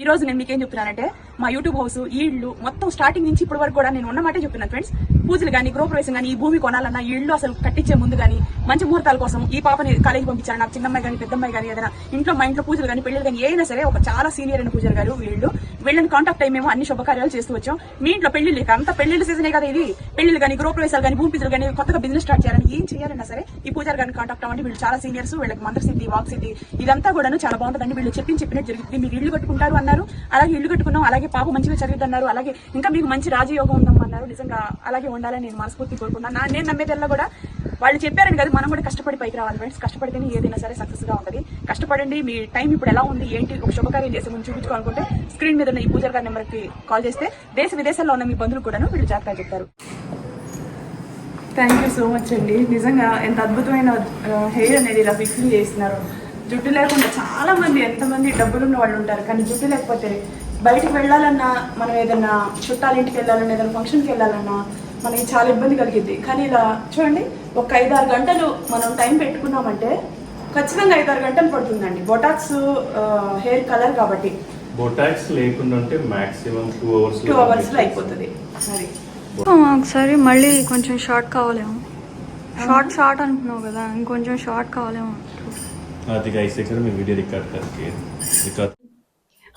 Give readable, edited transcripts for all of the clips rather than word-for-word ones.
ఈ రోజు నేను మీకేం చెప్తున్నానంటే మా యూట్యూబ్ హౌస్ ఈ ఇల్లు మొత్తం స్టార్టింగ్ నుంచి ఇప్పటి వరకు కూడా నేను ఉన్నమాటే చెప్తున్నాను ఫ్రెండ్స్. పూజలు కానీ గృహప్రవేశం కానీ ఈ భూమి కొనాలన్నా ఈ ఇల్లు అసలు కట్టించే ముందు కానీ మంచి ముహూర్తాల కోసం ఈ పాపని కాలేజీ పంపించాను. నాకు చిన్నమ్మాయి కానీ పెద్దమ్మాయి కానీ ఏదైనా ఇంట్లో మా ఇంట్లో పూజలు కానీ పెళ్లి కానీ ఏదైనా సరే ఒక చాలా సీనియర్ అయిన పూజలు గారు వీళ్ళు వీళ్ళని కాంటాక్ట్ అయ్యి మేము అన్ని శుభకార్యాలు చేస్తూ వచ్చాం. మీ ఇంట్లో పెళ్లిళ్ళు అంతా పెళ్లిళ్ళ సీజనే కదా ఇది. పెళ్లిళ్ళు కానీ గృహప్రవేశాలు కానీ భూమి పూజలు కానీ కొత్తగా బిజినెస్ స్టార్ట్ చేయాలని ఏం చేయాలన్నా సరే ఈ పూజారి గారిని కాంటాక్ట్ అవ్వండి. వీళ్ళు చాలా సీనియర్స్. వీళ్ళకి మంత్రసిద్ధి వాక్సిద్ధి ఇదంతా కూడా చాలా బాగుంటుందండి. వీళ్ళు చెప్పినట్టు జరుగుతుంది. మీరు ఇల్లు కట్టుకుంటారు అన్నారు, అలాగే ఇల్లు కట్టుకున్నాం, అలాగే పాప మంచిగా చదివిద్ది అన్నారు, అలాగే ఇంకా మీకు మంచి రాజయోగం ఉందన్నారు. నిజంగా అలాగే ఉండాలని నేను మనస్ఫూర్తి కోరుకున్నాను. నేను నమ్మేదల్లా కూడా వాళ్ళు చెప్పారని కదా, మనం కూడా కష్టపడి పైకి రావాలి ఫ్రెండ్స్. కష్టపడితేనే ఏదైనా సరే సక్సెస్ గా ఉంటుంది. కష్టపడండి. మీ టైం ఇప్పుడు ఎలా ఉంది ఏంటి ఒక శుభకార్యం చేసే ముందు చూపించుకోవాలనుకుంటే స్క్రీన్ మీద ఉన్న ఈ పూజారి గారి నెంబర్ కి కాల్ చేస్తే దేశ విదేశాల్లో ఉన్న మీ బంధువులు కూడా వీళ్ళు జాగ్రత్తగా చెప్తారు. థ్యాంక్ యూ సో మచ్ అండి. నిజంగా ఎంత అద్భుతమైన హెయిర్ అనేది ఇలా ఫిక్సింగ్ చేస్తున్నారు. జుట్టు లేకుండా చాలా మంది ఎంతమంది డబ్బులున్న వాళ్ళు ఉంటారు, కానీ జుట్టు లేకపోతే బయటకు వెళ్ళాలన్నా, మనం ఏదైనా చుట్టాల ఇంటికి వెళ్ళాలన్నా, ఏదైనా ఫంక్షన్కి వెళ్ళాలన్నా మనకి చాలా ఇబ్బంది కలిగింది. కానీ ఇలా చూడండి, ఒక 5-6 గంటలు మనం టైం పెట్టుకున్నామంటే ఖచ్చితంగా 5-6 గంటలు పడుతుందండి. బొటాక్స్ హెయిర్ కలర్ కాబట్టి బొటాక్స్ లేకుండా ఉంటే మాక్సిమం 2 అవర్స్ లో అయిపోతుంది. మరి ఒకసారి మళ్ళీ కొంచెం షార్ట్ కావాలేమో. షార్ట్ అనుకున్నావు కదా, ఇంకొంచెం షార్ట్ కావాలేమో. అది గైస్ ఇక్కడ మీ వీడియో రికార్డ్.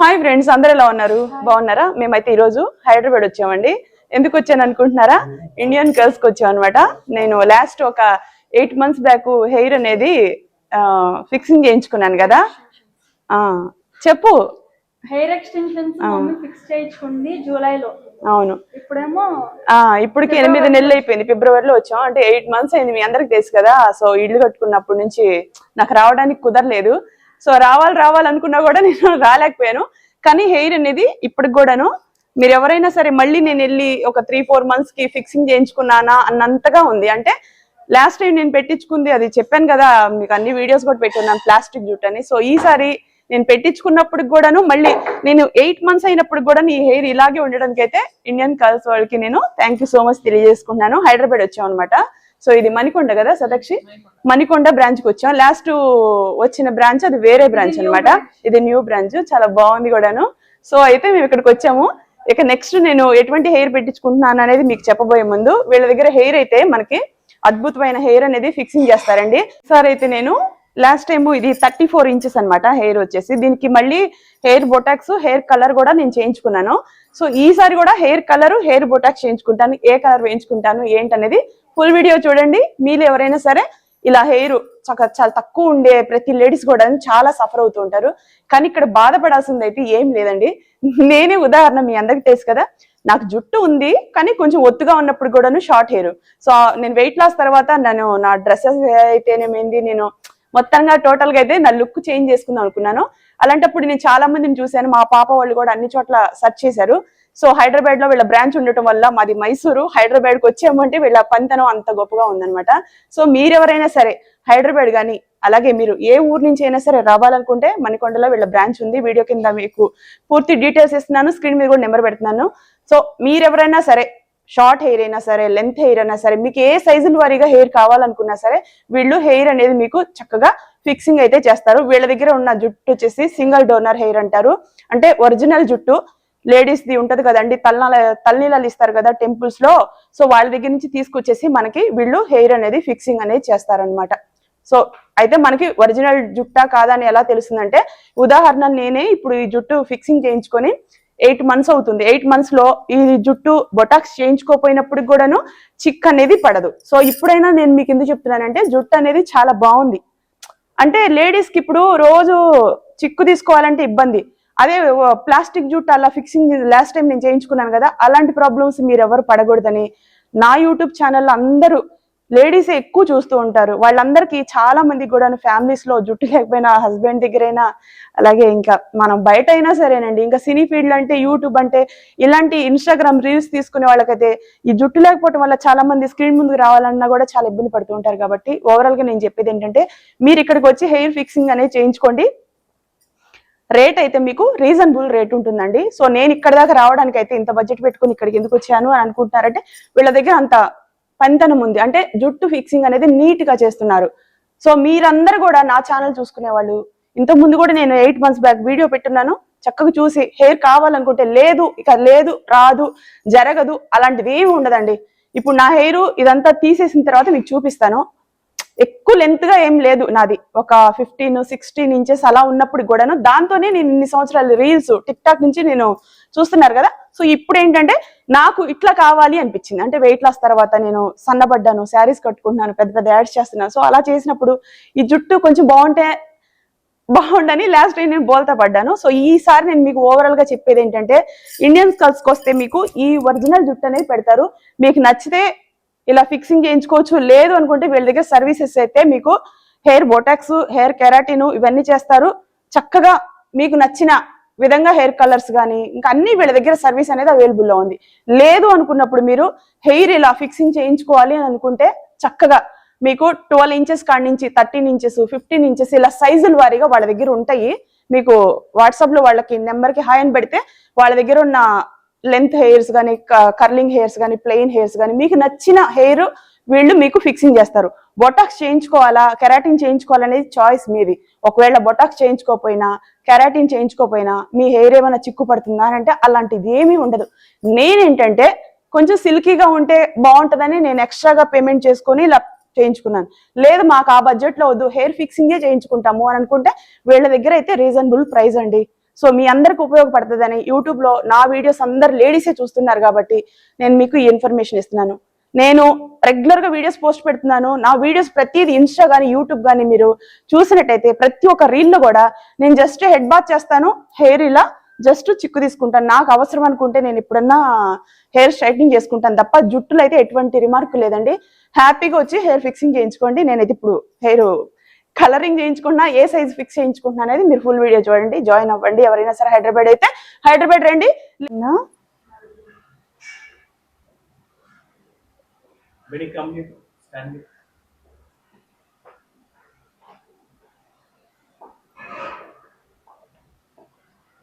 హాయ్ ఫ్రెండ్స్, అందరూ ఎలా ఉన్నారు? బాగున్నారా? మేమైతే ఈరోజు హైదరాబాద్ వచ్చామండి. ఎందుకు వచ్చాను అనుకుంటున్నారా? ఇండియన్ గర్ల్స్ కి వచ్చాం అనమాట. నేను లాస్ట్ ఒక 8 months బ్యాక్ హెయిర్ అనేది ఫిక్సింగ్ చేయించుకున్నాను కదా. చెప్పు. హెయిర్ ఎక్స్టెన్షన్స్ ఫిక్స్ చేయించుకుంది జూలైలో. అవును, ఇప్పుడేమో ఇప్పటికి 8 నెలలు అయిపోయింది. ఫిబ్రవరిలో వచ్చాం, అంటే 8 months అయింది. మీ అందరికి తెలుసు కదా. సో ఇల్లు కట్టుకున్నప్పటి నుంచి నాకు రావడానికి కుదరలేదు. సో రావాలనుకున్నా కూడా నేను రాలేకపోయాను. కానీ హెయిర్ అనేది ఇప్పటికి కూడాను మీరు ఎవరైనా సరే మళ్ళీ నేను వెళ్ళి ఒక 3-4 months కి ఫిక్సింగ్ చేయించుకున్నానా అన్నంతగా ఉంది. అంటే లాస్ట్ టైం నేను పెట్టించుకుంది అది చెప్పాను కదా, మీకు అన్ని వీడియోస్ కూడా పెట్టున్నాను, ప్లాస్టిక్ జుట్ అని. సో ఈసారి నేను పెట్టించుకున్నప్పుడు కూడాను మళ్ళీ నేను 8 months అయినప్పుడు కూడా ఈ హెయిర్ ఇలాగే ఉండడానికి అయితే ఇండియన్ కల్స్ వాళ్ళకి నేను థ్యాంక్ యూ సో మచ్ తెలియజేసుకుంటున్నాను. హైదరాబాద్ వచ్చాం అనమాట. సో ఇది మణికొండ కదా సతక్షి, మణికొండ బ్రాంచ్ కి వచ్చాం. లాస్ట్ వచ్చిన బ్రాంచ్ అది వేరే బ్రాంచ్ అనమాట. ఇది న్యూ బ్రాంచ్, చాలా బాగుంది కూడాను. సో అయితే మేము ఇక్కడికి వచ్చాము. ఇక నెక్స్ట్ నేను ఎటువంటి హెయిర్ పెట్టించుకుంటున్నాను అనేది మీకు చెప్పబోయే ముందు, వీళ్ళ దగ్గర హెయిర్ అయితే మనకి అద్భుతమైన హెయిర్ అనేది ఫిక్సింగ్ చేస్తారండి. సార్ అయితే నేను లాస్ట్ టైం ఇది 34 inches అనమాట హెయిర్ వచ్చేసి. దీనికి మళ్ళీ హెయిర్ బొటాక్స్ హెయిర్ కలర్ కూడా నేను చేయించుకున్నాను. సో ఈసారి కూడా హెయిర్ కలర్ హెయిర్ బొటాక్స్ చేయించుకుంటాను. ఏ కలర్ వేయించుకుంటాను ఏంటనేది ఫుల్ వీడియో చూడండి. మీరు ఎవరైనా సరే ఇలా హెయిర్ చాలా తక్కువ ఉండే ప్రతి లేడీస్ కూడా చాలా సఫర్ అవుతూ ఉంటారు. కానీ ఇక్కడ బాధపడాల్సింది అయితే ఏం లేదండి. నేనే ఉదాహరణ, మీ అందరికి తెలుసు కదా, నాకు జుట్టు ఉంది కానీ కొంచెం ఒత్తుగా ఉన్నప్పుడు కూడాను షార్ట్ హెయిర్. సో నేను వెయిట్ లాస్ తర్వాత నా డ్రెస్సెస్ అయితేనేమైంది, నేను మొత్తంగా టోటల్ గా అయితే నా లుక్ చేంజ్ చేసుకుందాం అనుకున్నాను. అలాంటప్పుడు నేను చాలా మందిని చూశాను. మా పాప వాళ్ళు కూడా అన్ని చోట్ల సెర్చ్ చేశారు. సో హైదరాబాద్ లో వీళ్ళ బ్రాంచ్ ఉండటం వల్ల, మాది మైసూరు, హైదరాబాద్ కి వచ్చామంటే వీళ్ళ పనితనం అంత గొప్పగా ఉందనమాట. సో మీరెవరైనా సరే హైదరాబాద్ కానీ అలాగే మీరు ఏ ఊరు నుంచి అయినా సరే రావాలనుకుంటే మణికొండలో వీళ్ళ బ్రాంచ్ ఉంది. వీడియో కింద మీకు పూర్తి డీటెయిల్స్ ఇస్తున్నాను, స్క్రీన్ మీద కూడా నెంబర్ పెడుతున్నాను. సో మీరెవరైనా సరే షార్ట్ హెయిర్ అయినా సరే లెంత్ హెయిర్ అయినా సరే మీకు ఏ సైజుల వారీగా హెయిర్ కావాలనుకున్నా సరే వీళ్ళు హెయిర్ అనేది మీకు చక్కగా ఫిక్సింగ్ అయితే చేస్తారు. వీళ్ళ దగ్గర ఉన్న జుట్టు వచ్చేసి సింగిల్ డోనర్ హెయిర్ అంటారు. అంటే ఒరిజినల్ జుట్టు లేడీస్ ది ఉంటది కదండి, తలనీలాలు ఇస్తారు కదా టెంపుల్స్ లో. సో వాళ్ళ దగ్గర నుంచి తీసుకొచ్చేసి మనకి వీళ్ళు హెయిర్ అనేది ఫిక్సింగ్ అనేది చేస్తారనమాట. సో అయితే మనకి ఒరిజినల్ జుట్టా కాదా అని ఎలా తెలుస్తుందంటే, ఉదాహరణ నేనే ఇప్పుడు ఈ జుట్టు ఫిక్సింగ్ చేయించుకొని 8 months అవుతుంది. 8 months లో ఈ జుట్టు బొటాక్స్ చేయించుకోపోయినప్పుడు కూడాను చిక్ అనేది పడదు. సో ఇప్పుడైనా నేను మీకు ఎందుకు చెప్తున్నానంటే జుట్టు అనేది చాలా బాగుంది. అంటే లేడీస్ కి ఇప్పుడు రోజు చిక్కు తీసుకోవాలంటే ఇబ్బంది. అదే ప్లాస్టిక్ జుట్టు అలా ఫిక్సింగ్ లాస్ట్ టైం నేను చేయించుకున్నాను కదా, అలాంటి ప్రాబ్లమ్స్ మీరు ఎవరు పడకూడదని నా యూట్యూబ్ ఛానల్లో అందరూ లేడీస్ ఎక్కువ చూస్తూ ఉంటారు. వాళ్ళందరికీ చాలా మంది కూడా ఫ్యామిలీస్ లో జుట్టు లేకపోయినా హస్బెండ్ దగ్గరైనా, అలాగే ఇంకా మనం బయట అయినా సరేనండి, ఇంకా సినీ ఫీల్డ్ అంటే యూట్యూబ్ అంటే ఇలాంటి ఇన్స్టాగ్రామ్ రీల్స్ తీసుకునే వాళ్ళకైతే ఈ జుట్టు లేకపోవడం వల్ల చాలా మంది స్క్రీన్ ముందుకు రావాలన్నా కూడా చాలా ఇబ్బంది పడుతూ ఉంటారు. కాబట్టి ఓవరాల్ గా నేను చెప్పేది ఏంటంటే, మీరు ఇక్కడికి వచ్చి హెయిర్ ఫిక్సింగ్ అనేది చేయించుకోండి. రేట్ అయితే మీకు రీజనబుల్ రేట్ ఉంటుందండి. సో నేను ఇక్కడ దాకా రావడానికి అయితే ఇంత బడ్జెట్ పెట్టుకుని ఇక్కడికి ఎందుకు వచ్చాను అని అనుకుంటున్నారంటే, వీళ్ళ దగ్గర అంత పనితనం ఉంది. అంటే జుట్టు ఫిక్సింగ్ అనేది నీట్ గా చేస్తున్నారు. సో మీరందరూ కూడా నా ఛానల్ చూసుకునే వాళ్ళు, ఇంతకు ముందు కూడా నేను 8 months బ్యాక్ వీడియో పెట్టున్నాను. చక్కగా చూసి హెయిర్ కావాలనుకుంటే లేదు ఇక లేదు రాదు జరగదు అలాంటిది ఏమి ఉండదండి. ఇప్పుడు నా హెయిర్ ఇదంతా తీసేసిన తర్వాత మీకు చూపిస్తాను. ఎక్కువ లెంత్ గా ఏం లేదు నాది, ఒక 15-16 ఇంచెస్ అలా ఉన్నప్పుడు కూడాను దాంతోనే నేను ఇన్ని సంవత్సరాలు రీల్స్ టిక్ టాక్ నుంచి నేను చూస్తున్నారు కదా. సో ఇప్పుడు ఏంటంటే నాకు ఇట్లా కావాలి అనిపించింది. అంటే వెయిట్ లాస్ తర్వాత నేను సన్నబడ్డాను, శారీస్ కట్టుకుంటున్నాను, పెద్ద పెద్ద యాడ్స్ చేస్తున్నాను. సో అలా చేసినప్పుడు ఈ జుట్టు కొంచెం బాగుండని లాస్ట్ టైం నేను బోల్తా పడ్డాను. సో ఈసారి నేను మీకు ఓవరాల్ గా చెప్పేది ఏంటంటే ఇండియన్ స్కల్స్ కి వస్తే మీకు ఈ ఒరిజినల్ జుట్టు అనేది పెడతారు. మీకు నచ్చితే ఇలా ఫిక్సింగ్ చేయించుకోవచ్చు, లేదు అనుకుంటే వీళ్ళ దగ్గర సర్వీసెస్ అయితే మీకు హెయిర్ బోటాక్స్, హెయిర్ కెరాటిన్ ఇవన్నీ చేస్తారు. చక్కగా మీకు నచ్చిన విధంగా హెయిర్ కలర్స్ కానీ ఇంకా అన్ని వీళ్ళ దగ్గర సర్వీస్ అనేది అవైలబుల్ లో ఉంది. లేదు అనుకున్నప్పుడు మీరు హెయిర్ ఇలా ఫిక్సింగ్ చేయించుకోవాలి అని అనుకుంటే చక్కగా మీకు 12 ఇంచెస్ కాడి నుంచి 13 ఇంచెస్ 15 ఇంచెస్ ఇలా సైజుల వారీగా వాళ్ళ దగ్గర ఉంటాయి. మీకు వాట్సాప్ లో వాళ్ళకి నెంబర్ కి హాయ్ అని పెడితే వాళ్ళ దగ్గర ఉన్న లెంత్ హెయిర్స్ కానీ కర్లింగ్ హెయిర్స్ కానీ ప్లెయిన్ హెయిర్స్ కానీ మీకు నచ్చిన హెయిర్ వీళ్ళు మీకు ఫిక్సింగ్ చేస్తారు. బొటాక్స్ చేయించుకోవాలా కెరాటిన్ చేయించుకోవాలనేది చాయిస్ మీది. ఒకవేళ బొటాక్స్ చేయించుకోకపోయినా కెరాటిన్ చేయించుకోకపోయినా మీ హెయిర్ ఏమైనా చిక్కు పడుతుందా అని అంటే అలాంటిది ఏమీ ఉండదు. నేనేంటంటే కొంచెం సిల్కీగా ఉంటే బాగుంటుందని నేను ఎక్స్ట్రాగా పేమెంట్ చేసుకొని ఇలా చేయించుకున్నాను. లేదు మాకు ఆ బడ్జెట్ లో వద్దు హెయిర్ ఫిక్సింగే చేయించుకుంటాము అని అనుకుంటే వీళ్ళ దగ్గర అయితే రీజనబుల్ ప్రైస్ అండి. సో మీ అందరికి ఉపయోగపడుతుందని యూట్యూబ్ లో నా వీడియోస్ అందరు లేడీసే చూస్తున్నారు కాబట్టి నేను మీకు ఈ ఇన్ఫర్మేషన్ ఇస్తున్నాను. నేను రెగ్యులర్ గా వీడియోస్ పోస్ట్ పెడుతున్నాను. నా వీడియోస్ ప్రతిదీ ఇన్స్టా గానీ యూట్యూబ్ గానీ మీరు చూసినట్టయితే ప్రతి ఒక్క రీల్ లో కూడా నేను జస్ట్ హెడ్ బాత్ చేస్తాను, హెయిర్ ఇలా జస్ట్ చిక్కు తీసుకుంటాను. నాకు అవసరం అనుకుంటే నేను ఎప్పుడన్నా హెయిర్ స్ట్రైట్నింగ్ చేసుకుంటాను తప్ప జుట్టులో అయితే ఎటువంటి రిమార్క్ లేదండి. హ్యాపీగా వచ్చి హెయిర్ ఫిక్సింగ్ చేయించుకోండి. నేనైతే ఇప్పుడు హెయిర్ కలరింగ్ చేయించుకున్నా ఏ సైజ్ ఫిక్స్ చేయించుకుంటున్నా అనేది మీరు ఫుల్ వీడియో చూడండి, జాయిన్ అవ్వండి. ఎవరైనా సరే హైదరాబాద్ అయితే హైదరాబాద్ రండి.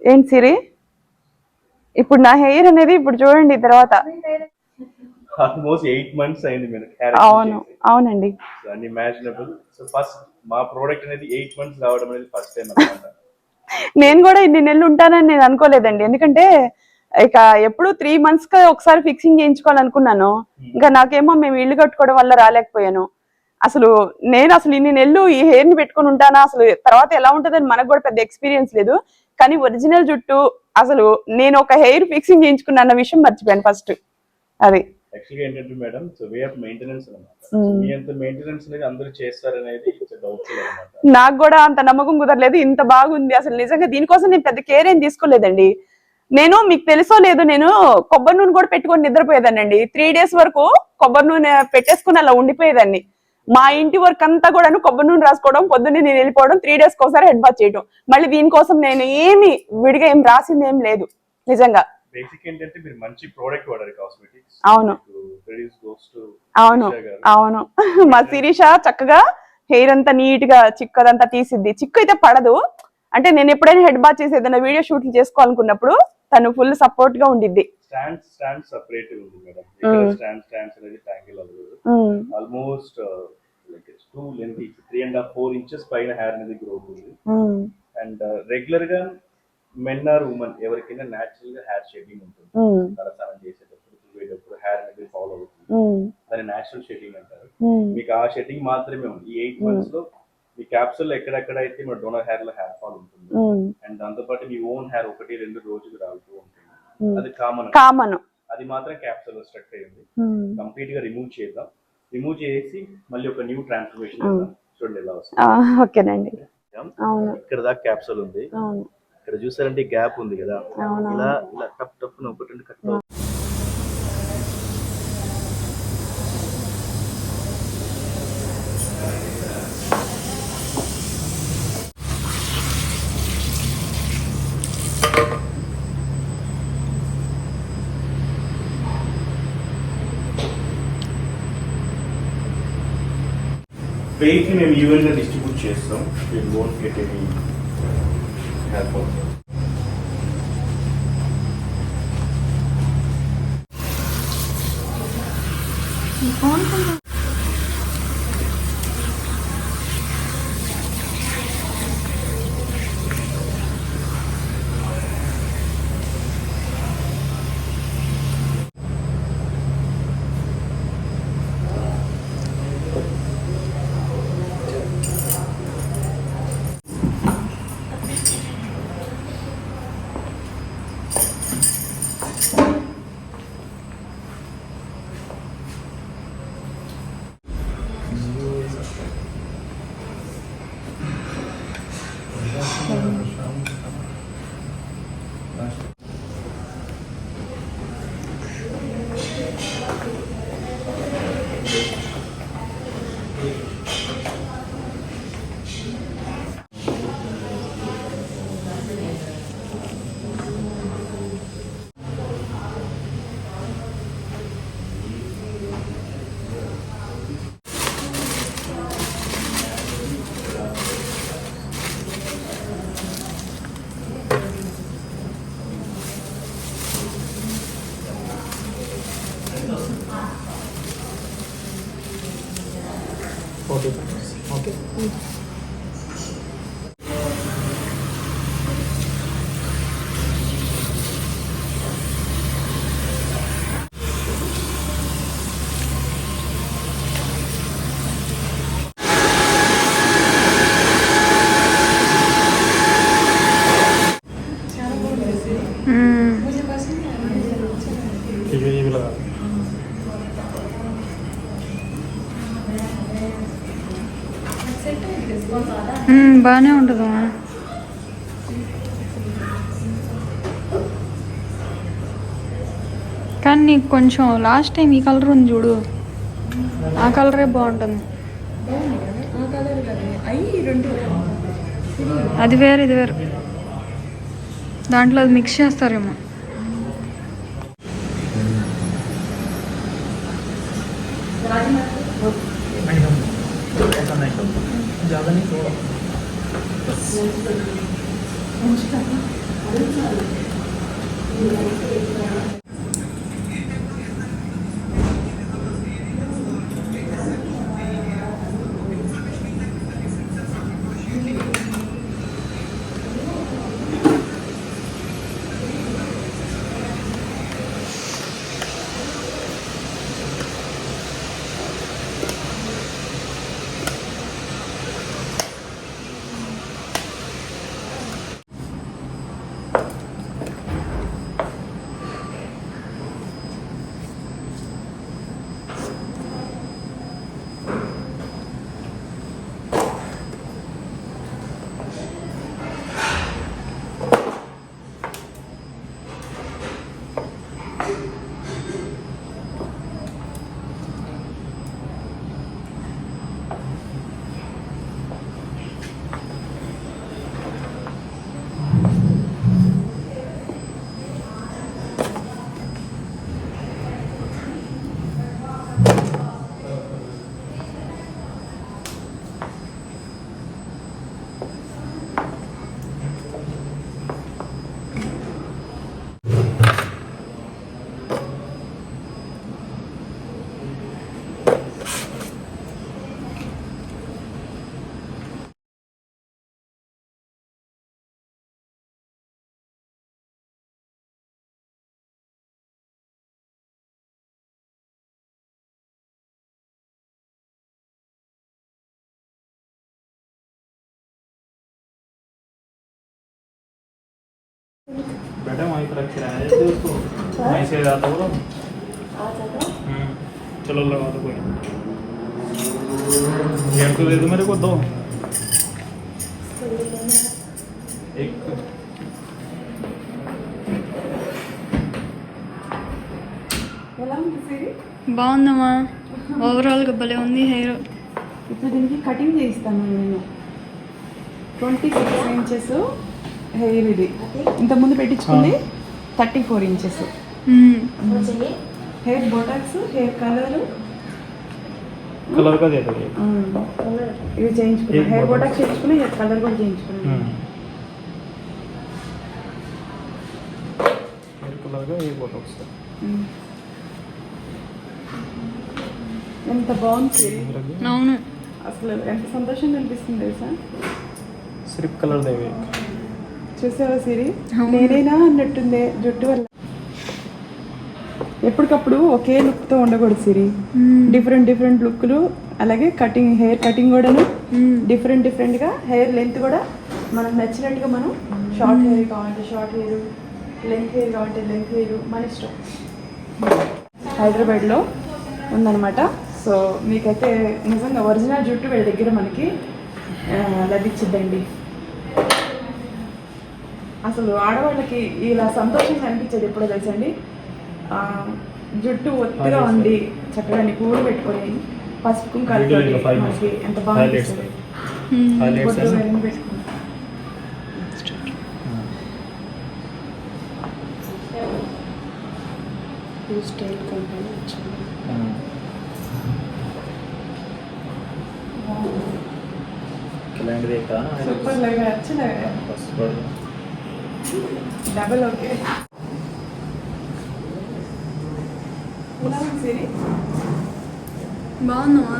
ఏంటి సిరి ఇప్పుడు నా హెయిర్ అనేది ఇప్పుడు చూడండి తర్వాత ఆల్మోస్ట్ 8 months అయింది మీరు. అవును అవునండి. అన్ఇమాజినబుల్. సో ఫస్ట్ మా ప్రోడక్ట్ అనేది 8 months రావడం అనేది ఫస్ట్ టైం అన్నమాట. నేను కూడా ఇన్ని నెలలు ఉంటానని నేను అనుకోలేదండి. ఎందుకంటే ఇక ఎప్పుడు 3 months కి ఒకసారి ఫిక్సింగ్ చేయించుకోవాలనుకున్నాను. ఇంకా నాకేమో మేము ఇల్లు కట్టుకోవడం వల్ల రాలేకపోయాను. అసలు ఇన్ని నెలలు ఈ హెయిర్ ని పెట్టుకుని ఉంటానా, అసలు తర్వాత ఎలా ఉంటుందని మనకు కూడా పెద్ద ఎక్స్పీరియన్స్ లేదు. కానీ ఒరిజినల్ జుట్టు అసలు నేను ఒక హెయిర్ ఫిక్సింగ్ చేయించుకున్నా అన్న విషయం మర్చిపోయాను ఫస్ట్. అది యాక్చువల్గా ఏంటంటే madam, so way of maintenance అన్నమాట. మీ అంత మెయింటెనెన్స్ అనేది అందరూ చేస్తారనేది డౌట్ఫుల్ అన్నమాట. నాకు కూడా అంత నమ్మకం కుదరలేదు. ఇంత బాగుంది అసలు నిజంగా దీనికోసం నేను పెద్ద కేర్ ఏం తీసుకోలేదండి. నేను మీకు తెలుసో లేదు, నేను కొబ్బరి నూనె కూడా పెట్టుకొని నిద్రపోయేదానండి. 3 days వరకు కొబ్బరి నూనె పెట్టేసుకుని అలా ఉండిపోయేదాన్ని. మా ఇంటి వర్క్ అంతా కూడా కొబ్బరి నూనె రాసుకోవడం, పొద్దున్నే నేను వెళ్ళిపోవడం, 3 days ఒకసారి హెడ్ బాత్ చేయడం. మళ్ళీ దీనికోసం నేను ఏమి విడిగా ఏం రాసింది ఏం లేదు నిజంగా. బేసిక్ ఏంటంటే మీరు మంచి ప్రోడక్ట్ వాడారు కాస్మెటిక్స్. అవును అవును అవును. మా శిరీష చక్కగా హెయిర్ అంతా నీట్ గా చిక్కు అదంతా తీసిద్ది. చిక్కు అయితే పడదు. అంటే నేను ఎప్పుడైనా హెడ్ బాత్ చేసి ఏదైనా వీడియో షూట్లు చేసుకోవాలనుకున్నప్పుడు తను ఫుల్ సపోర్ట్ గా ఉండిద్ది. స్టాండ్ సెపరేట్ ఉంది మేడం. ఇక్కడ స్టాండ్స్ అనేది ట్యాంగిల్ అవ్వదు. ఆల్మోస్ట్ లైక్ 2 లెంత్ 3.5-4 inches పైన హెయిర్ అనేది గ్రోత్ ఉంది. అండ్ రెగ్యులర్ గా మెన్ ఆర్ ఉమెన్ ఎవరికైనా న్యాచురల్ గా హెయిర్ షేడింగ్ ఉంటుంది. తలస్నానం చేసేటప్పుడు చూసేటప్పుడు హెయిర్ అనేది ఫాలో అవుతుంది. దాన్ని న్యాచురల్ షేడింగ్ అంటారు. మీకు ఆ షేడింగ్ మాత్రమే ఉంది. ఈ 8 months లో మీ క్యాప్సూల్ ఎక్కడెక్కడైతే మన డోనర్ హెయిర్ లో హెయిర్ ఫాల్ ఉంటుంది అండ్ దాంతో పాటు మీ ఓన్ హెయిర్ 1-2 రోజులు రాలుతూ ఉంటుంది. అది కామన్. అది మాత్రం క్యాప్సూల్ స్ట్రక్ అయ్యింది. కంప్లీట్ గా రిమూవ్ చేద్దాం. రిమూవ్ చేసి మళ్ళీ ఒక న్యూ ట్రాన్స్ఫర్మేషన్ చూడండి ఎలా వస్తుంది. ఓకేనండి. ఇక్కడ దాకా క్యాప్సూల్ ఉంది. ఇక్కడ చూసారంటే గ్యాప్ ఉంది కదా, ఇలా ఇలా టప్ టప్ ఒకటి కట్. వెయిట్ ని మేము ఈవెన్ గా డిస్ట్రిబ్యూట్ చేస్తాం. You won't get any hair fall. Okay. ఇవి బాగానే ఉంటుందా? కానీ నీకు కొంచెం లాస్ట్ టైం ఈ కలర్ ఉంది చూడు, ఆ కలరే బాగుంటుంది. అది వేరు ఇది వేరు, దాంట్లో అది మిక్స్ చేస్తారేమో. ज़्यादा नहीं थोड़ा बेटा वहीं पर रखे रहने देते उसको, वहीं से जाता बोलो। चलो लगा दो कोई, गेम तो दे दो मेरे को दो, एक బాగుందమ్మా, ఓవరాల్గా భలే ఉంది హెయిర్. ఇప్పుడు దీనికి కటింగ్ చేయిస్తాను నేను. 26 ఇంచెస్ హెయిర్ ఇది. ఇంతకుముందు పెట్టించుకుంది 34 inches. Hair Botox, hair colour का दे दो ये। ఇవి చేయించుకున్నాను. హెయిర్ బొటాక్స్ చేయించుకుని హెయిర్ కలర్ కూడా చేయించుకున్నాను. हेयर कलर का ये बोटॉक्स है। ఎంత బాగుంది అవును, అసలు ఎంత సంతోషంగా అనిపిస్తుంది తెలుసా. सिर्फ कलर देवे చూసావా సిరి, నేనైనా అన్నట్టుందే జుట్టు వల్ల. ఎప్పటికప్పుడు ఒకే లుక్తో ఉండకూడదు సిరి, డిఫరెంట్ లుక్లు. అలాగే కటింగ్, హెయిర్ కటింగ్ కూడాను డిఫరెంట్గా, హెయిర్ లెంత్ కూడా మనకు నచ్చినట్టుగా. మనం షార్ట్ హెయిర్ కావాలంటే షార్ట్ హెయిర్, లెంత్ హెయిర్ కావాలంటే లెంత్ హెయిర్, మన ఇష్టం. హైదరాబాద్లో ఉందన్నమాట. సో మీకైతే నిజంగా ఒరిజినల్ జుట్టు వీళ్ళ దగ్గర మనకి లభించిద్దండి. అసలు ఆడవాళ్ళకి ఇలా సంతోషంగా అనిపించేది ఎప్పుడో తెలుసండి. జుట్టు ఒత్తిగా ఉంది, చక్కగా పూలు పెట్టుకొని పసుపు కుంకాలతో మనకి ఎంత బాగా అనిపిస్తుంది. బొట్టు వేలు పెట్టుకుని స్టైల్ కంపెనీ వచ్చింది. సూపర్ లాగా వచ్చింది. Double okay. ఎలా ఉంది సిరి? బాగుందమ్మా.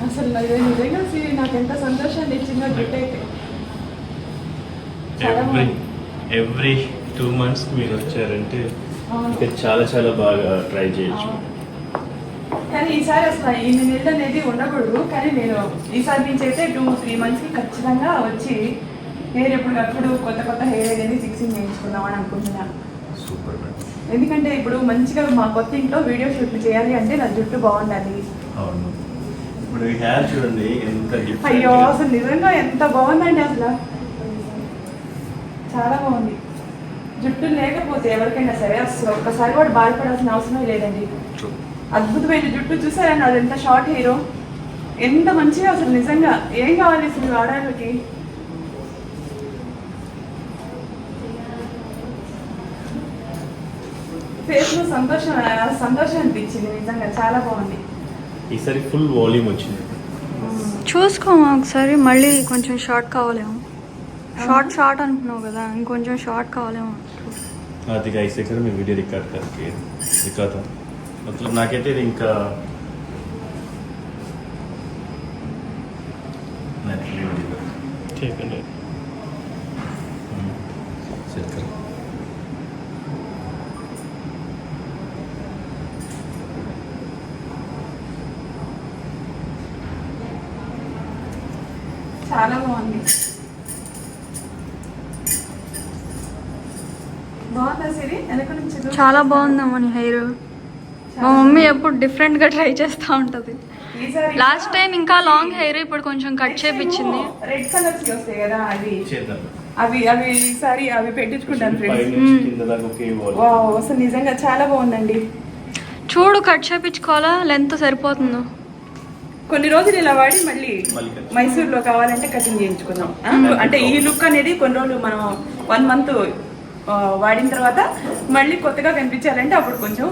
అసలు నిజంగా సిరి నాకు ఎంత సంతోషాన్ని ఇచ్చిందో గిఫ్ట్ అయితే. ఎవ్రీ 2 months మీరు వచ్చారంటే ఇంకా చాలా చాలా బాగా ట్రై చేయొచ్చు. కానీ ఈసారి అసలు ఇన్ని నెలలు అనేది ఉండకూడదు. కానీ నేను ఈసారి నుంచి అయితే 2-3 monthsకి ఖచ్చితంగా వచ్చి హెయిర్ ఎప్పటికప్పుడు కొత్త కొత్త హెయిర్ అనేది ఫిక్సింగ్ చేయించుకుందామని అనుకుంటున్నాను. సూపర్. ఎందుకంటే ఇప్పుడు మంచిగా మా కొత్త ఇంట్లో వీడియో షూట్లు చేయాలి అంటే నా జుట్టు బాగుండాలి. అవును. ఇప్పుడు ఈ హెయిర్ చూడండి ఎంత డిఫరెంట్. అయ్యో అసలు నిజంగా ఎంత బాగుందండి. అసలు చాలా బాగుంది. జుట్టు లేకపోతే ఎవరికైనా సరే అసలు ఒక్కసారి కూడా బాధపడాల్సిన అవసరం లేదండి. అద్భుతమైన జుట్టు చూసారండి. అది ఎంత షార్ట్ హెయిర్, ఎంత మంచిగా. అసలు నిజంగా ఏం కావాలి అసలు ఆడవాళ్ళకి. ఫేస్ లో సంతోషం అనిపించింది. నిజంగా చాలా బాగుంది. ఈసారి ఫుల్ వాల్యూమ్ వచ్చింది. చూసుకోమా ఒకసారి. మళ్ళీ కొంచెం షార్ట్ కావాలేమో. షార్ట్ అనుకున్నావు కదా, ఇంకొంచెం షార్ట్ కావాలేమో. అది గైస్ దగ్గర మేము వీడియో రికార్డ్ దిక్కాతా मतलब నాకైతే ఇది ఇంకా చాలా బాగుంది. బాగుందా సిరి? వెనక నుంచి చాలా బాగుందమ్మా నీ హెయిర్. మా మమ్మీ ఎప్పుడు డిఫరెంట్ గా ట్రై చేస్తూ ఉంటది. లాస్ట్ టైం ఇంకా లాంగ్ హెయిర్, ఇప్పుడు కొంచెం కట్ చేపించింది. రెడ్ కలర్స్ వస్తాయి కదా, చేద్దాం. అవి ఈసారి అవి పెట్టించుకుంటాను ఫ్రెండ్స్. వావ్, అసలు నిజంగా చాలా బాగుందండి. చూడు కట్ చేపించుకోవాలా, లెంత్ సరిపోతుందో. కొన్ని రోజులు ఇలా వాడి మళ్ళీ మైసూర్లో కావాలంటే కటింగ్ చేయించుకుందాం. అంటే ఈ లుక్ అనేది కొన్ని రోజులు మనం 1 month వాడిన తర్వాత మళ్ళీ కొత్తగా కనిపించాలంటే అప్పుడు కొంచెం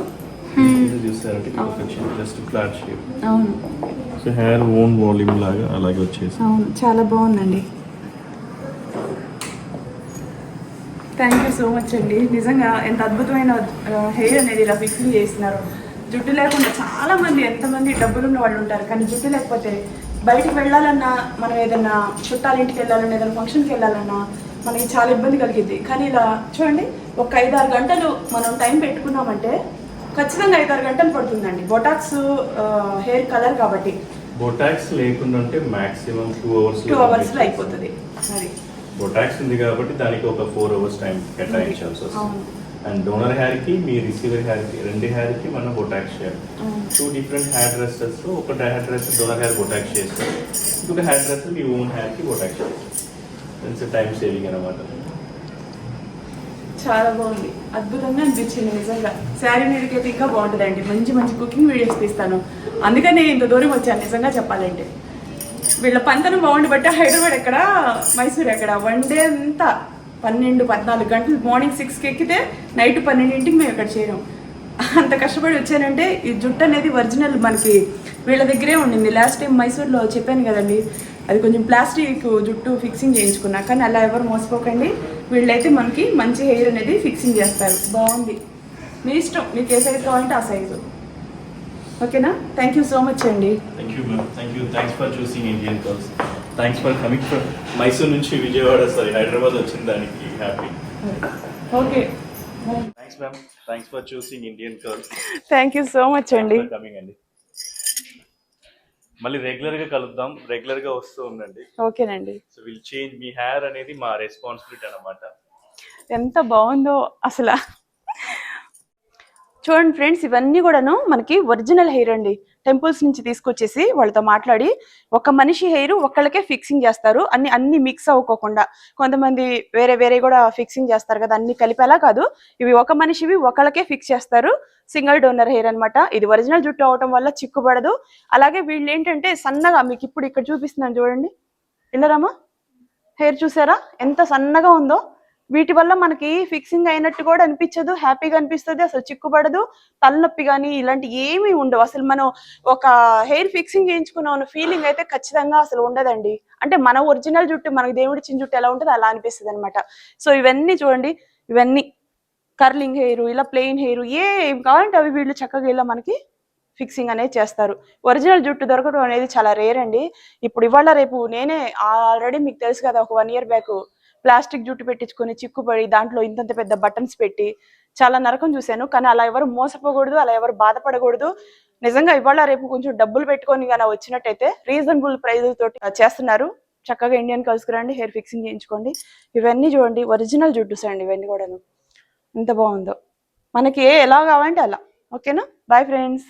అవును. సో హెయిర్ ఓన్ వాల్యూమ్ లాగా అలాగే వచ్చేసి అవును, చాలా బాగుందండి. థ్యాంక్ యూ సో మచ్ అండి. నిజంగా ఎంత అద్భుతమైన హెయిర్ అనేది ఇలా ఫిక్సింగ్ చేస్తున్నారు. జుట్టు లేకుండా చాలా మంది, ఎంతమంది డబ్బులు ఉన్న వాళ్ళు ఉంటారు, కానీ జుట్టు లేకపోతే బయటికి వెళ్ళాలన్నా, మనం ఏదైనా చుట్టాల ఇంటికి వెళ్ళాలన్నా, ఏదైనా ఫంక్షన్కి వెళ్ళాలన్నా మనకి చాలా ఇబ్బంది కలిగింది. కానీ ఇలా చూడండి, ఒక 5-6 గంటలు మనం టైం పెట్టుకున్నామంటే ఖచ్చితంగా 5-6 గంటలు పడుతుందండి. బొటాక్స్ హెయిర్ కలర్ కాబట్టి బొటాక్స్ లేకుండా ఉంటే మాక్సిమం 2 hours లో అయిపోతుంది. అది బొటాక్స్ ఉంది కాబట్టి దానికి ఒక 4 hours టైం కేటాయించాల్సి వస్తుంది. అండ్ డోనర్ హెయిర్ కి, మీ రిసీవర్ హెయిర్ కి, రెండు హెయిర్ కి మనం బొటాక్స్ చేయాలి. 2 different హెయిర్ డ్రెస్సెస్, ఒక hair dress donor hair Botox చేస్తారు, ఇంకొక హెయిర్ డ్రెస్ మీ ఓన్ హెయిర్ కి బొటాక్స్ చేస్తారు. టైం సేవింగ్ అనమాట. చాలా బాగుంది, అద్భుతంగా అనిపించింది నిజంగా. శారీ మీదకైతే ఇంకా బాగుంటుందండి. మంచి మంచి కుకింగ్ వీడియోస్ తీస్తాను, అందుకనే ఇంత దూరం వచ్చాను నిజంగా చెప్పాలంటే. వీళ్ళ పంతను బాగుండి బట్టి హైదరాబాద్ ఎక్కడ, మైసూర్ ఎక్కడ, 1 day అంతా 12-14 గంటలు. మార్నింగ్ 6కి ఎక్కితే నైట్ 12ంటికి మేము ఇక్కడ చేరాం. అంత కష్టపడి వచ్చానంటే ఈ జుట్టు అనేది ఒరిజినల్ మనకి వీళ్ళ దగ్గరే ఉండింది. లాస్ట్ టైం మైసూర్లో చెప్పాను కదండి, అది కొంచెం ప్లాస్టిక్ జుట్టు ఫిక్సింగ్ చేయించుకున్నా. కానీ అలా ఎవరు మోసపోకండి, వీళ్ళైతే మనకి మంచి హెయిర్ అనేది ఫిక్సింగ్ చేస్తారు. బాగుంది, మీ ఇష్టం, మీకు ఏ సైజు కావాలంటే ఆ సైజు. ఓకేనా? థ్యాంక్ యూ సో మచ్ అండి. Thanks for choosing Indian curls. Thanks for coming from Mysore నుంచి విజయవాడ, సారీ హైదరాబాద్ వచ్చిన దానికి happy. Okay, thanks ma'am. Thanks for choosing Indian curls. Thank you so much అండి. కమింగ్ అండి. మళ్ళీ రెగ్యులర్ గా కలుద్దాం, రెగ్యులర్ గా వస్తూ ఉండండి. ఓకేనండి. So will change. Me hair అనేది మా రెస్పాన్సిబిలిటీ అన్నమాట. ఎంత బాగుందో అసలు. చూడండి ఫ్రెండ్స్, ఇవన్నీ కూడాను మనకి ఒరిజినల్ హెయిర్ అండి. టెంపుల్స్ నుంచి తీసుకొచ్చేసి వాళ్ళతో మాట్లాడి ఒక మనిషి హెయిర్ ఒక్కళ్ళకే ఫిక్సింగ్ చేస్తారు, అన్ని మిక్స్ అవ్వకోకుండా. కొంతమంది వేరే వేరే కూడా ఫిక్సింగ్ చేస్తారు కదా, అన్ని కలిపేలా కాదు, ఇవి ఒక మనిషివి ఒకళ్ళకే ఫిక్స్ చేస్తారు. సింగిల్ డోనర్ హెయిర్ అన్నమాట. ఇది ఒరిజినల్ జుట్టు అవటం వల్ల చిక్కుపడదు. అలాగే వీళ్ళు ఏంటంటే సన్నగా, మీకు ఇప్పుడు ఇక్కడ చూపిస్తున్నాను చూడండి, ఇల్లరమ్మా హెయిర్ చూసారా ఎంత సన్నగా ఉందో. వీటి వల్ల మనకి ఫిక్సింగ్ అయినట్టు కూడా అనిపించదు, హ్యాపీగా అనిపిస్తుంది, అసలు చిక్కుపడదు, తలనొప్పి కానీ ఇలాంటి ఏమీ ఉండవు. అసలు మనం ఒక హెయిర్ ఫిక్సింగ్ చేయించుకున్నాం ఫీలింగ్ అయితే ఖచ్చితంగా అసలు ఉండదండి. అంటే మన ఒరిజినల్ జుట్టు, మనకి దేవుడిచ్చిన జుట్టు ఎలా ఉంటుందో అలా అనిపిస్తుంది అనమాట. సో ఇవన్నీ చూడండి, ఇవన్నీ కర్లింగ్ హెయిర్, ఇలా ప్లెయిన్ హెయిర్, ఏం కావాలంటే అవి వీళ్ళు చక్కగా ఇలా మనకి ఫిక్సింగ్ అనేది చేస్తారు. ఒరిజినల్ జుట్టు దొరకడం అనేది చాలా రేర్ అండి. ఇప్పుడు ఇవాళ రేపు నేనే ఆల్రెడీ మీకు తెలుసు కదా, ఒక 1 year బ్యాక్ ప్లాస్టిక్ జుట్టు పెట్టించుకొని చిక్కుపడి దాంట్లో ఇంతంత పెద్ద బటన్స్ పెట్టి చాలా నరకం చూశాను. కానీ అలా ఎవరు మోసపోకూడదు, అలా ఎవరు బాధపడకూడదు. నిజంగా ఇవాళ రేపు కొంచెం డబ్బులు పెట్టుకొని కానీ వచ్చినట్టయితే రీజనబుల్ ప్రైజ్ తోటి చేస్తున్నారు. చక్కగా ఇండియన్ కల్స్కి రండి, హెయిర్ ఫిక్సింగ్ చేయించుకోండి. ఇవన్నీ చూడండి ఒరిజినల్ జుట్టుస్ అండి, ఇవన్నీ కూడాను ఎంత బాగుందో. మనకి ఎలా కావాలంటే అలా. ఓకేనా, బాయ్ ఫ్రెండ్స్.